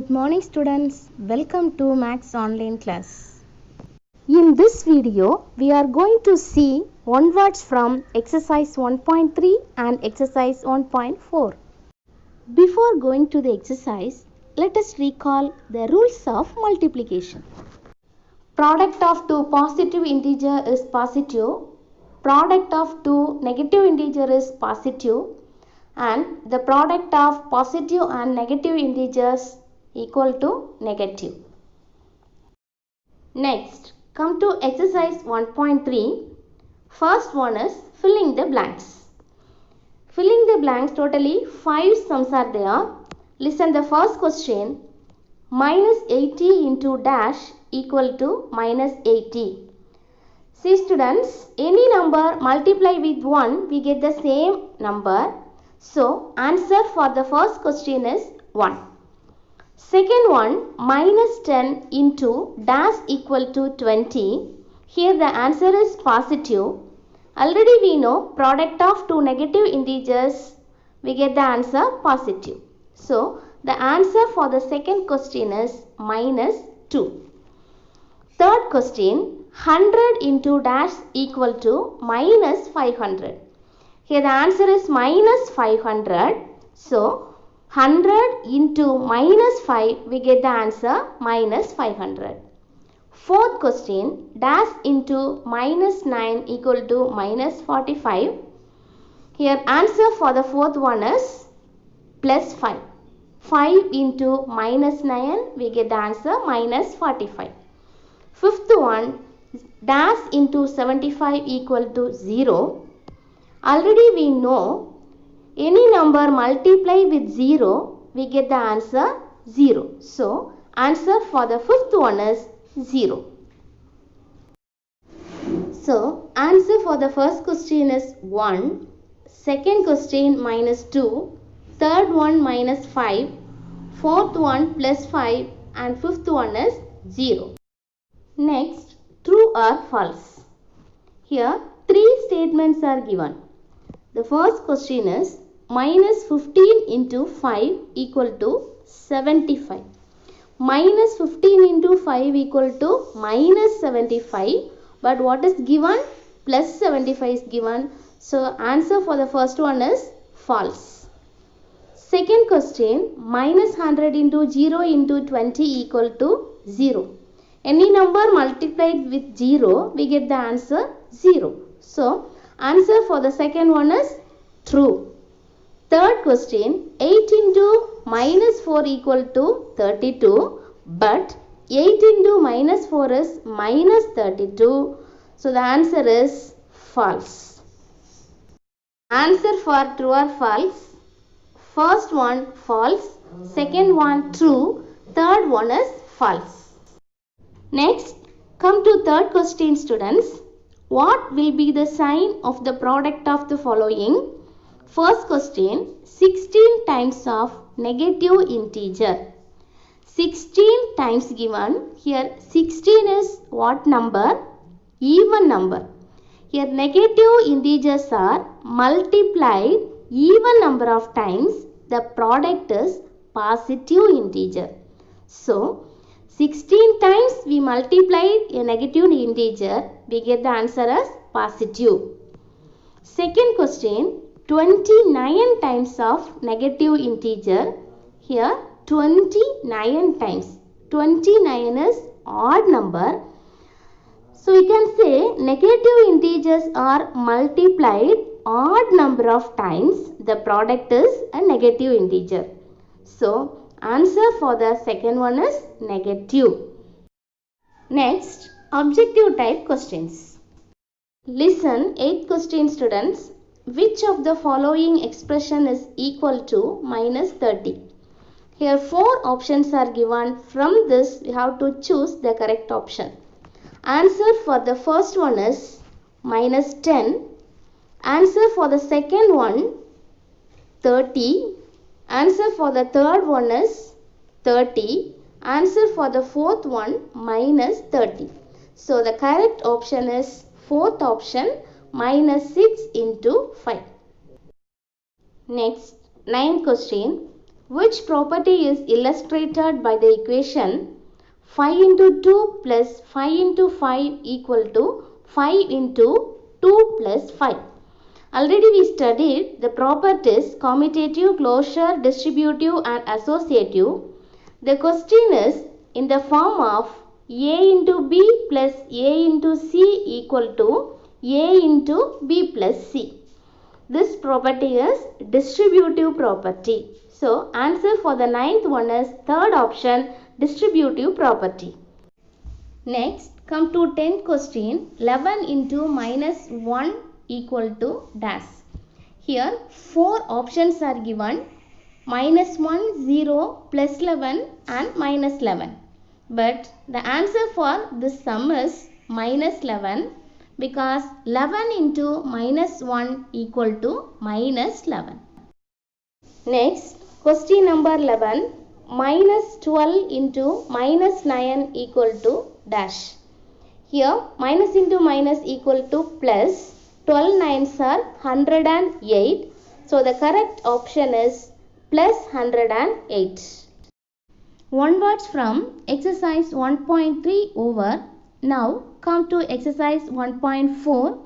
Good morning students, welcome to Maths online class. In this video, we are going to see one words from exercise 1.3 and exercise 1.4. Before going to the exercise, let us recall the rules of multiplication. Product of two positive integer is positive, product of two negative integer is positive, and the product of positive and negative integers equal to negative. Next, come to exercise 1.3. First one is filling the blanks. Filling the blanks, totally 5 sums are there. Listen the first question. Minus 80 into dash equal to minus 80. See students, any number multiply with 1, we get the same number. So, answer for the first question is 1. Second one, minus 10 into dash equal to 20. Here the answer is positive. Already we know product of two negative integers, we get the answer positive. So, the answer for the second question is minus 2. Third question, 100 into dash equal to minus 500. Here the answer is minus 500. So, 100 into minus 5, we get the answer minus 500. Fourth question, dash into minus 9 equal to minus 45. Here answer for the fourth one is plus 5. 5 into minus 9, we get the answer minus 45. Fifth one, dash into 75 equal to 0. Already we know any number multiply with 0, we get the answer 0. So, answer for the fifth one is 0. So, answer for the first question is 1, second question minus 2, third one minus 5, fourth one plus 5 and fifth one is 0. Next, true or false. Here, 3 statements are given. The first question is minus 15 into 5 equal to 75. Minus 15 into 5 equal to minus 75. But what is given? Plus 75 is given. So, answer for the first one is false. Second question, minus 100 into 0 into 20 equal to 0. Any number multiplied with 0, we get the answer 0. So, answer for the second one is true. Third question, 8 into minus 4 equal to 32, but 8 into minus 4 is minus 32. So, the answer is false. Answer for true or false. First one false, second one true, third one is false. Next, come to third question students. What will be the sign of the product of the following? First question, 16 times of negative integer. 16 times given. Here 16 is what number? Even number. Here negative integers are multiplied even number of times. The product is positive integer. So, 16 times we multiplied a negative integer, we get the answer as positive. Second question, 29 times of negative integer. Here 29 times. 29 is odd number. So, we can say negative integers are multiplied odd number of times. The product is a negative integer. So, answer for the second one is negative. Next, objective type questions. Listen 8th question students. Which of the following expression is equal to minus 30? Here 4 options are given. From this we have to choose the correct option. Answer for the first one is minus 10. Answer for the second one 30. Answer for the third one is 30. Answer for the fourth one minus 30. So, the correct option is fourth option minus 6 into 5. Next, 9th question. which property is illustrated by the equation 5 into 2 plus 5 into 5 equal to 5 into 2 plus 5. Already we studied the properties commutative, closure, distributive and associative. The question is in the form of A into B plus A into C equal to A into B plus C. This property is distributive property. So, answer for the ninth one is third option, distributive property. Next, come to 10th question, 11 into minus 1 equal to dash. Here, 4 options are given, minus 1, 0, plus 11 and minus 11. But the answer for this sum is minus 11 because 11 into minus 1 equal to minus 11. Next, question number 11, minus 12 into minus 9 equal to dash. Here, minus into minus equal to plus, 12 nines are 108. So, the correct option is plus 108. One words from exercise 1.3 over. Now, come to exercise 1.4.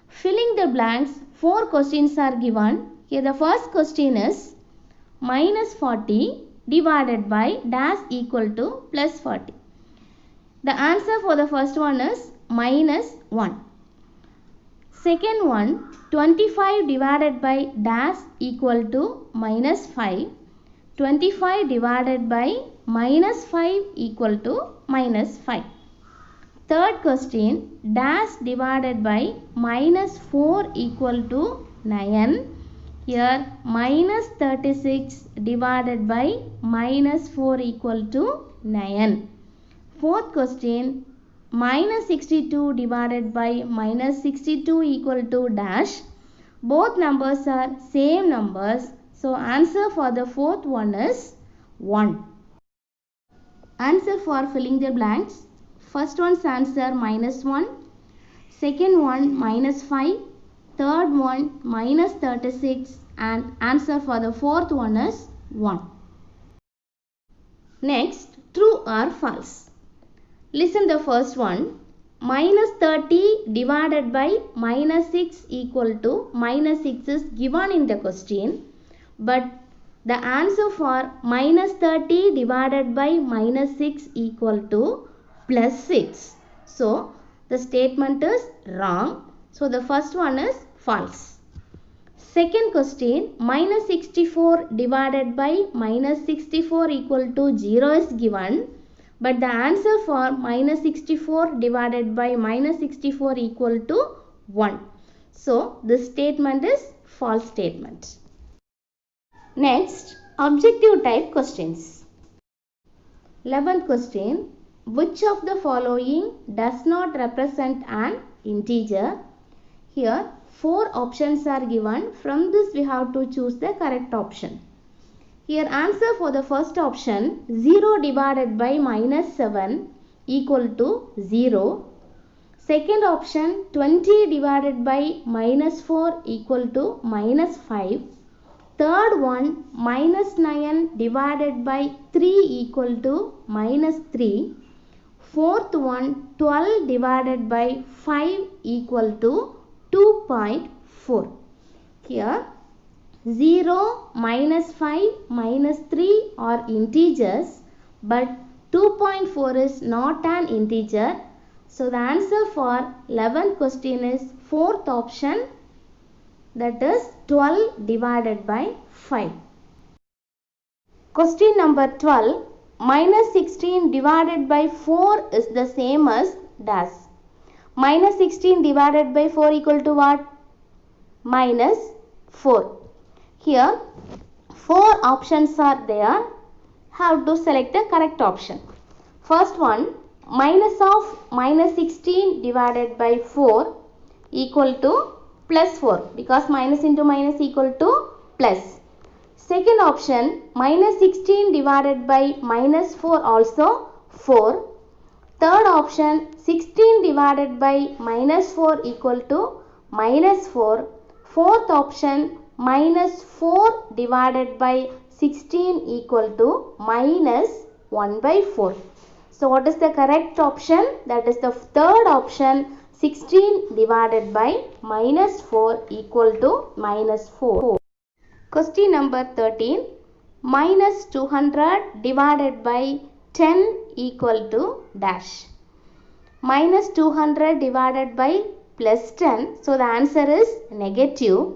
Filling the blanks, 4 questions are given. Here the first question is minus 40 divided by dash equal to plus 40. The answer for the first one is minus 1. Second one, 25 divided by dash equal to minus 5. 25 divided by minus 5 equal to minus 5. Third question, dash divided by minus 4 equal to 9. Here minus 36 divided by minus 4 equal to 9. Fourth question, minus 62 divided by minus 62 equal to dash. Both numbers are same numbers. So, answer for the fourth one is 1. Answer for filling the blanks. First one's answer minus 1. Second one minus 5. Third one minus 36. And answer for the fourth one is 1. Next, true or false. Listen the first one. Minus 30 divided by minus 6 equal to minus 6 is given in the question. But the answer for minus 30 divided by minus 6 equal to plus 6. So, the statement is wrong. So, the first one is false. Second question, minus 64 divided by minus 64 equal to 0 is given. But the answer for minus 64 divided by minus 64 equal to 1. So, this statement is false statement. Next, objective type questions. 11th question, which of the following does not represent an integer? Here, 4 options are given. From this, we have to choose the correct option. Here, answer for the first option, 0 divided by minus 7 equal to 0. Second option, 20 divided by minus 4 equal to minus 5. Third one, minus 9 divided by 3 equal to minus 3. Fourth one, 12 divided by 5 equal to 2.4. Here, 0, minus 5, minus 3 are integers, but 2.4 is not an integer. So, the answer for 11th question is fourth option, that is 12 divided by 5. Question number 12, minus 16 divided by 4 is the same as dash. Minus 16 divided by 4 equal to what? Minus 4. Here 4 options are there. Have to select the correct option. First one, minus of minus 16 divided by 4 equal to plus 4, because minus into minus equal to plus. Second option, minus 16 divided by minus 4 also 4. Third option, 16 divided by minus 4 equal to minus 4. Fourth option, minus 4 divided by 16 equal to minus 1 by 4. So what is the correct option? That is the third option, 16 divided by minus 4 equal to minus 4. Question number 13. Minus 200 divided by 10 equal to dash. Minus 200 divided by plus 10. So the answer is negative.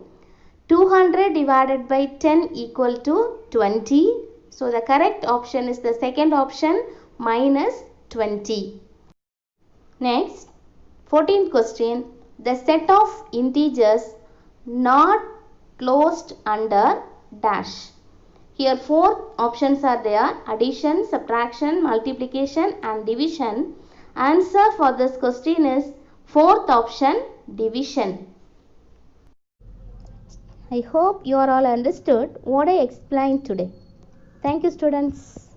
200 divided by 10 equal to 20. So the correct option is the second option, minus 20. Next, 14th question. The set of integers not closed under dash. Here 4 options are there: addition, subtraction, multiplication and division. Answer for this question is fourth option, division. I hope you are all understood what I explained today. Thank you, students.